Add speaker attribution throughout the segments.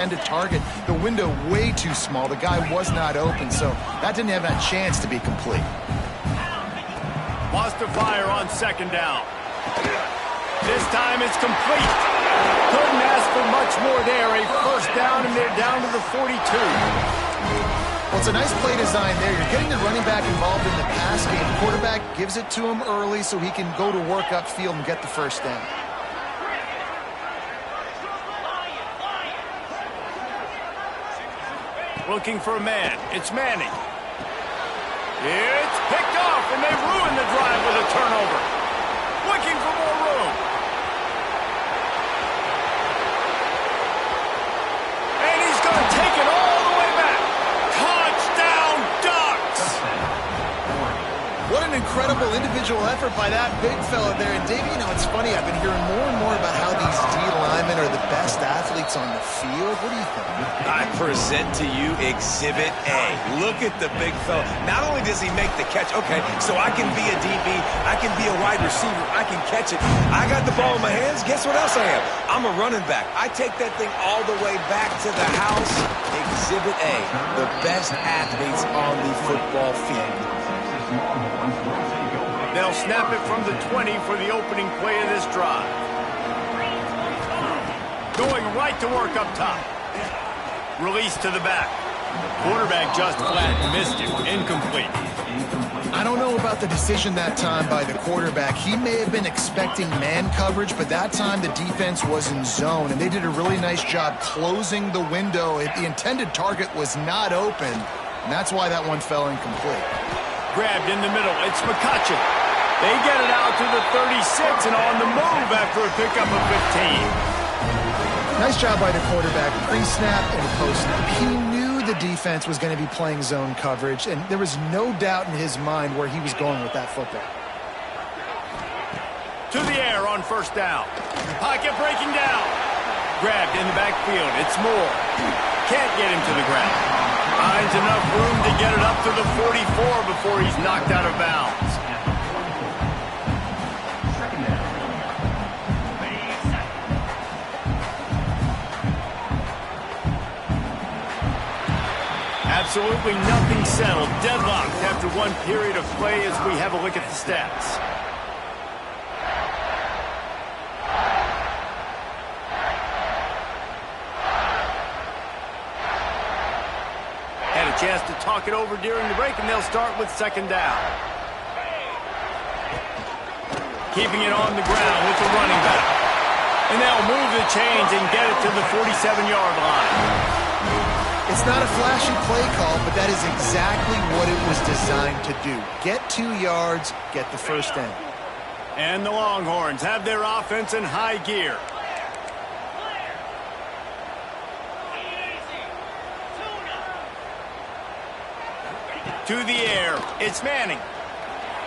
Speaker 1: intended target, the window way too small. The guy was not open, so that didn't have a chance to be complete.
Speaker 2: Wants to fire on second down. This time it's complete. Couldn't ask for much more there. A first down, and they're down to the 42.
Speaker 1: Well, it's a nice play design there. You're getting the running back involved in the pass game. The quarterback gives it to him early so he can go to work upfield and get the first down.
Speaker 2: Looking for a man. It's Manning. It's picked off, and they ruin the drive with a turnover. Looking for more room. And he's going to take it all the way back. Touchdown, Ducks!
Speaker 1: What an incredible individual effort by that big fella there. And, Davey, you know, it's funny. I've been hearing more and more about how these D linemen are the best athletes on the field. What do you think?
Speaker 3: I present to you Exhibit A. Look at the big fella. Not only does he make the catch, okay, so I can be a DB, I can be a wide receiver, I can catch it. I got the ball in my hands. Guess what else I am? I'm a running back. I take that thing all the way back to the house. Exhibit A, the best athletes on the football field.
Speaker 2: They'll snap it from the 20 for the opening play of this drive. Going right to work up top. Release to the back. Quarterback just flat missed it. Incomplete.
Speaker 1: I don't know about the decision that time by the quarterback. He may have been expecting man coverage, but that time the defense was in zone, and they did a really nice job closing the window. The intended target was not open, and that's why that one fell incomplete.
Speaker 2: Grabbed in the middle. It's McCutcheon. They get it out to the 36 and on the move after a pickup of 15.
Speaker 1: Nice job by the quarterback, pre-snap and post-snap. He knew the defense was going to be playing zone coverage, and there was no doubt in his mind where he was going with that football.
Speaker 2: To the air on first down. Pocket breaking down. Grabbed in the backfield. It's Moore. Can't get him to the ground. Finds enough room to get it up to the 44 before he's knocked out of bounds. Absolutely nothing settled. Deadlocked after one period of play as we have a look at the stats. Had a chance to talk it over during the break, and they'll start with second down. Keeping it on the ground with the running back. And they'll move the chains and get it to the 47-yard line.
Speaker 1: It's not a flashy play call, but that is exactly what it was designed to do. Get 2 yards, get the first down.
Speaker 2: And the Longhorns have their offense in high gear. To the air, it's Manning.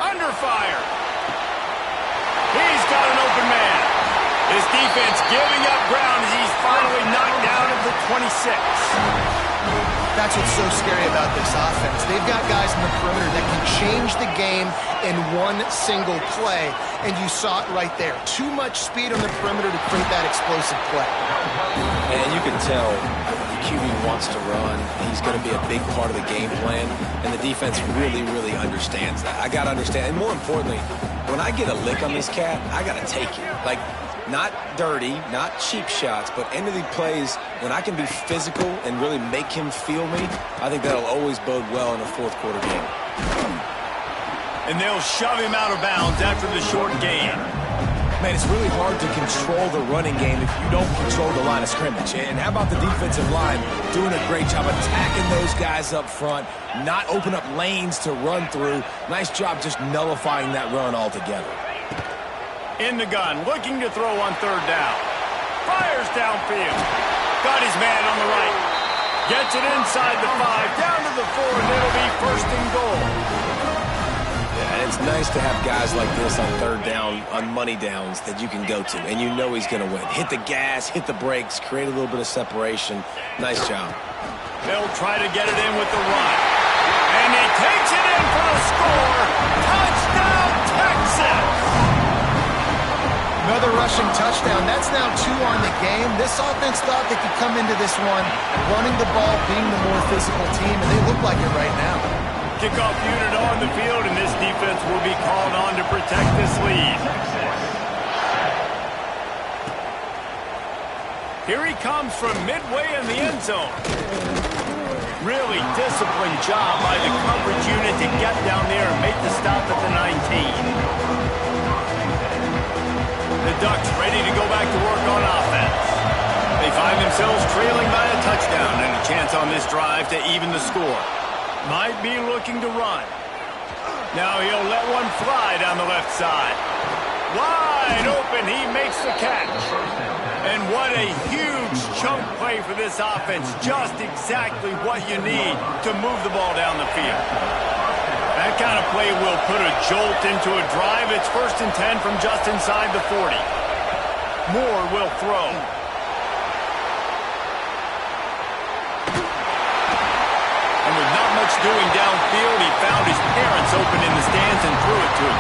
Speaker 2: Under fire. He's got an open man. His defense giving up ground as he's finally knocked down at the 26.
Speaker 1: That's what's so scary about this offense. They've got guys in the perimeter that can change the game in one single play, and you saw it right there. Too much speed on the perimeter to create that explosive play.
Speaker 3: And you can tell the QB wants to run. He's going to be a big part of the game plan, and the defense really, really understands that. I got to understand, and more importantly, when I get a lick on this cat, I got to take it. Like, not dirty, not cheap shots, but end of the plays, when I can be physical and really make him feel me, I think that'll always bode well in a fourth quarter game.
Speaker 2: And they'll shove him out of bounds after the short gain.
Speaker 3: Man, it's really hard to control the running game if you don't control the line of scrimmage. And how about the defensive line doing a great job attacking those guys up front, not open up lanes to run through. Nice job just nullifying that run altogether.
Speaker 2: In the gun, looking to throw on third down. Fires downfield. Got his man on the right. Gets it inside the 5, down to the 4, and it'll be first and goal.
Speaker 3: Yeah, and it's nice to have guys like this on third down, on money downs that you can go to, and you know he's going to win. Hit the gas, hit the brakes, create a little bit of separation. Nice job.
Speaker 2: They'll try to get it in with the run. And he takes it in for the score. Touchdown, Texas!
Speaker 1: Another rushing touchdown. That's now 2 on the game. This offense thought they could come into this one running the ball, being the more physical team, and they look like it right now.
Speaker 2: Kickoff unit on the field, and this defense will be called on to protect this lead. Here he comes from midway in the end zone. Really disciplined job by the coverage unit to get down there and make the stop at the 19. The Ducks ready to go back to work on offense. They find themselves trailing by a touchdown and a chance on this drive to even the score. Might be looking to run. Now he'll let one fly down the left side. Wide open, he makes the catch. And what a huge chunk play for this offense. Just exactly what you need to move the ball down the field. That kind of play will put a jolt into a drive. It's 1st and 10 from just inside the 40. Moore will throw. And with not much doing downfield, he found his parents open in the stands and threw it to him.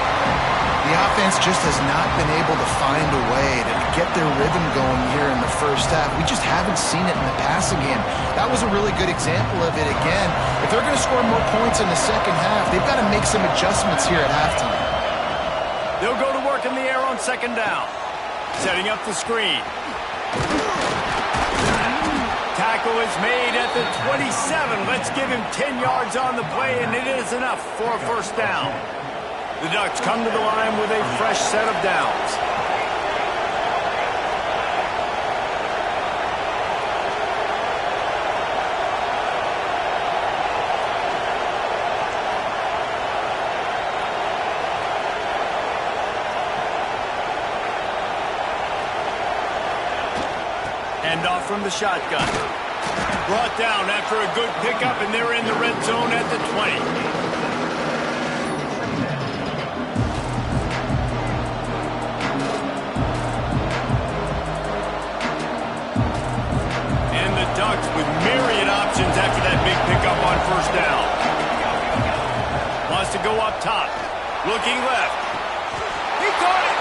Speaker 1: The offense just has not been able to find a way to get their rhythm going here in the first half. We just haven't seen it in the passing game. That was a really good example of it again. If they're going to score more points in the second half, they've got to make some adjustments here at halftime.
Speaker 2: They'll go to work in the air on 2nd down. Setting up the screen. Tackle is made at the 27. Let's give him 10 yards on the play, and it is enough for a 1st down. The Ducks come to the line with a fresh set of downs. Hand off from the shotgun. Brought down after a good pickup, and they're in the red zone at the 20. Ducks with myriad options after that big pickup on 1st down. Wants to go up top. Looking left. He caught it.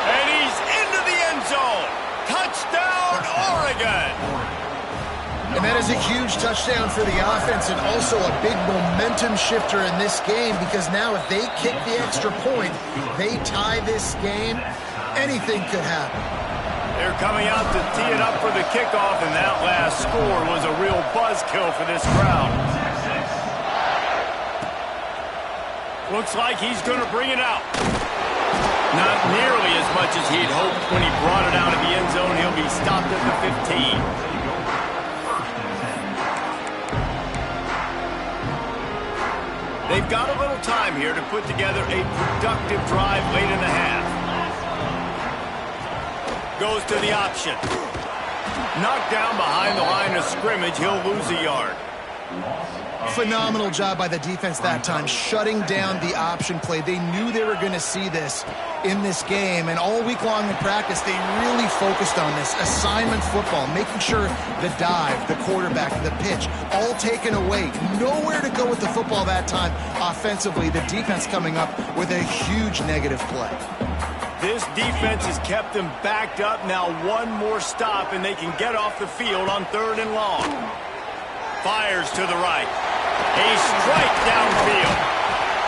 Speaker 2: And he's into the end zone. Touchdown, Oregon.
Speaker 1: And that is a huge touchdown for the offense and also a big momentum shifter in this game because now if they kick the extra point, they tie this game, anything could happen.
Speaker 2: They're coming out to tee it up for the kickoff, and that last score was a real buzzkill for this crowd. Looks like he's going to bring it out. Not nearly as much as he'd hoped when he brought it out of the end zone. He'll be stopped at the 15. They've got a little time here to put together a productive drive late in the half. Goes to the option. Knocked down behind the line of scrimmage. He'll lose a yard.
Speaker 1: Phenomenal job by the defense that time, shutting down the option play. They knew they were going to see this in this game, and all week long in practice, they really focused on this. Assignment football, making sure the dive, the quarterback, the pitch, all taken away. Nowhere to go with the football that time offensively. The defense coming up with a huge negative play.
Speaker 2: This defense has kept them backed up. Now one more stop, and they can get off the field on 3rd and long. Fires to the right. A strike downfield.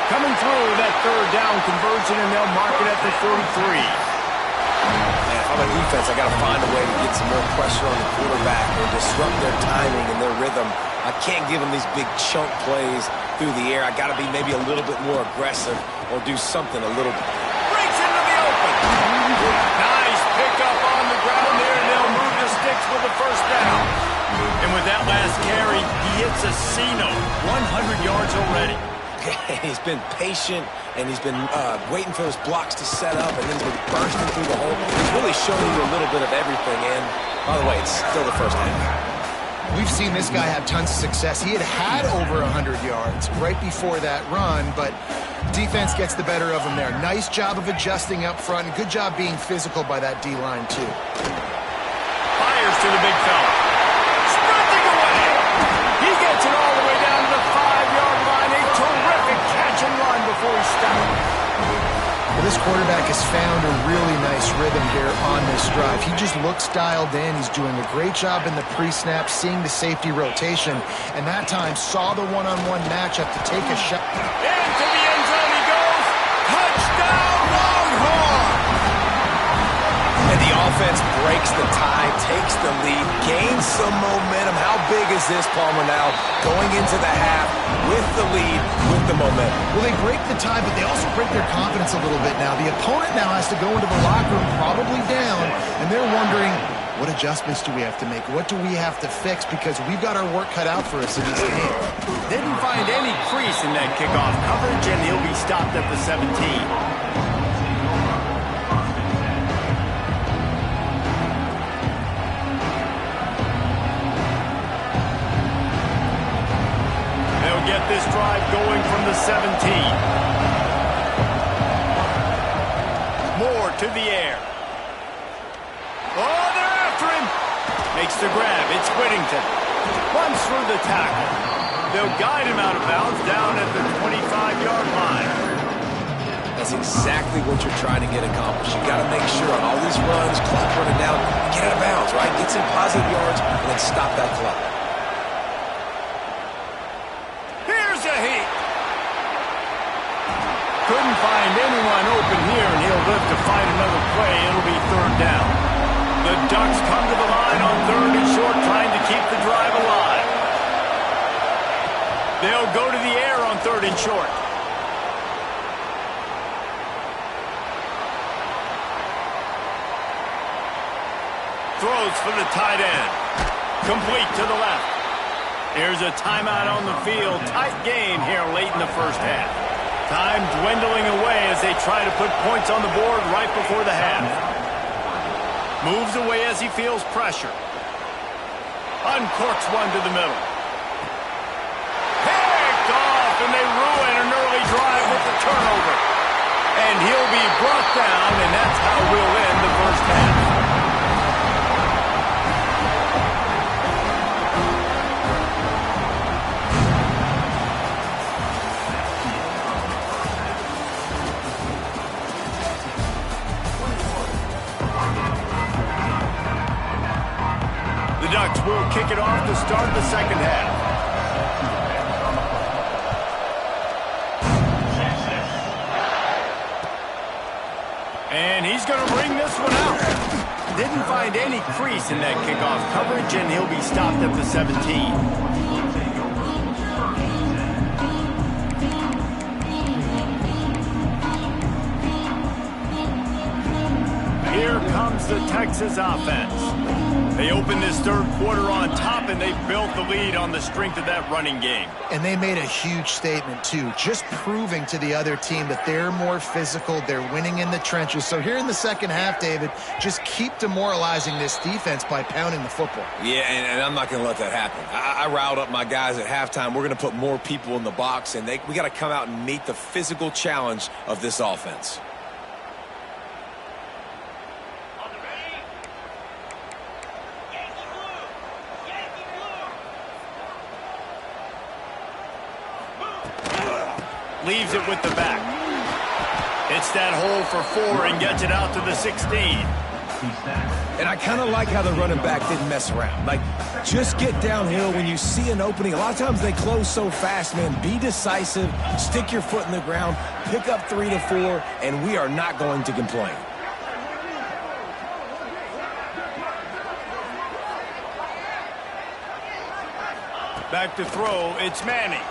Speaker 2: Coming through that 3rd down conversion, and they'll mark it at the 43.
Speaker 3: Man, if I'm a defense, I got to find a way to get some more pressure on the quarterback or disrupt their timing and their rhythm. I can't give them these big chunk plays through the air. I got to be maybe a little bit more aggressive or do something a little bit.
Speaker 2: Nice pickup on the ground there, and they'll move the sticks with the 1st down. And with that last carry, he hits a C-note. 100 yards already.
Speaker 3: He's been patient, and he's been waiting for his blocks to set up, and then he's been bursting through the hole. He's really showing you a little bit of everything, and by the way, it's still the 1st half.
Speaker 1: We've seen this guy have tons of success. He had over 100 yards right before that run, but defense gets the better of him there. Nice job of adjusting up front, and good job being physical by that D-line, too.
Speaker 2: Fires to the big fella. Sprinting away. He gets it all the way down to the 5-yard line. A terrific catch and run before he stopped.
Speaker 1: Well, this quarterback has found a really nice rhythm. rhythm here on this drive. He just looks dialed in. He's doing a great job in the pre-snap, seeing the safety rotation, and that time saw the one-on-one matchup to take a shot.
Speaker 2: Into the end zone he goes. Touchdown, Longhorn!
Speaker 3: And the offense breaks the tie, takes the lead, gains some momentum. How big is this, Palmer, now? Going into the half with the lead, with the momentum.
Speaker 1: Well, they break the tie, but they also break their confidence a little bit now. The opponent now has to go into the locker room, probably down, and they're wondering, what adjustments do we have to make? What do we have to fix? Because we've got our work cut out for us in this game.
Speaker 2: Didn't find any crease in that kickoff coverage, and he'll be stopped at the 17. Get this drive going from the 17. Moore to the air. Oh, they're after him. Makes the grab. It's Whittington. Runs through the tackle. They'll guide him out of bounds down at the 25-yard line.
Speaker 3: That's exactly what you're trying to get accomplished. You got to make sure on all these runs, clock running down, get out of bounds, right? Get some positive yards and then stop that clock.
Speaker 2: Couldn't find anyone open here, and he'll live to fight another play. It'll be third down. The Ducks come to the line on third and short, trying to keep the drive alive. They'll go to the air on third and short. Throws for the tight end. Complete to the left. Here's a timeout on the field. Tight game here late in the first half. Time dwindling away as they try to put points on the board right before the half. Moves away as he feels pressure. Uncorks one to the middle. Picked off, and they ruin an early drive with the turnover. And he'll be brought down, and that's how we'll end the first half. Ducks will kick it off to start the second half. And he's going to bring this one out. Didn't find any crease in that kickoff coverage, and he'll be stopped at the 17. Here comes the Texas offense. They opened this third quarter on top, and they built the lead on the strength of that running game.
Speaker 1: And they made a huge statement, too, just proving to the other team that they're more physical, they're winning in the trenches. So here in the second half, David, just keep demoralizing this defense by pounding the football.
Speaker 3: Yeah, and I'm not going to let that happen. I riled up my guys at halftime. We're going to put more people in the box, and we got to come out and meet the physical challenge of this offense.
Speaker 2: Leaves it with the back. It's that hole for 4 and gets it out to the 16.
Speaker 3: And I kind of like how the running back didn't mess around. Like, just get downhill when you see an opening. A lot of times they close so fast, man. Be decisive, stick your foot in the ground, pick up 3 to 4, and we are not going to complain.
Speaker 2: Back to throw, it's Manning.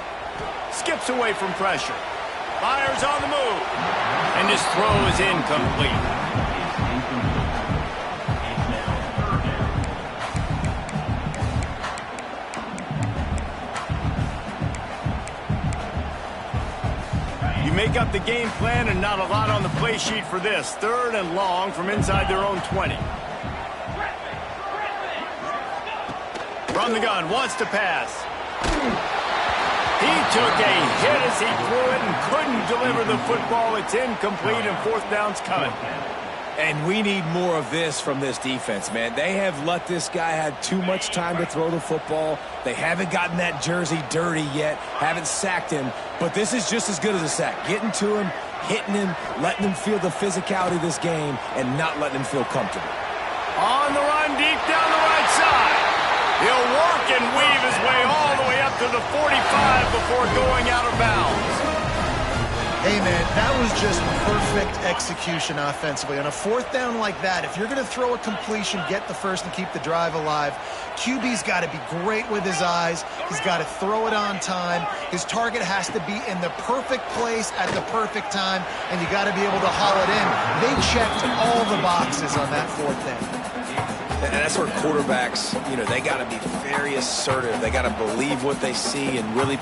Speaker 2: Skips away from pressure. Fires on the move. And his throw is incomplete. You make up the game plan and not a lot on the play sheet for this. Third and long from inside their own 20. From the gun, wants to pass. He took a hit as he threw it and couldn't deliver the football. It's incomplete, and fourth down's coming.
Speaker 3: And we need more of this from this defense, man. They have let this guy have too much time to throw the football. They haven't gotten that jersey dirty yet, haven't sacked him. But this is just as good as a sack. Getting to him, hitting him, letting him feel the physicality of this game, and not letting him feel comfortable.
Speaker 2: On the run, deep down the right side. He'll work and weave his way all the way up to the 45 before going out of bounds.
Speaker 1: Hey, man, that was just perfect execution offensively. On a fourth down like that, if you're going to throw a completion, get the first and keep the drive alive, QB's got to be great with his eyes. He's got to throw it on time. His target has to be in the perfect place at the perfect time, and you got to be able to haul it in. They checked all the boxes on that fourth down.
Speaker 3: And that's where quarterbacks, they got to be very assertive. They got to believe what they see and really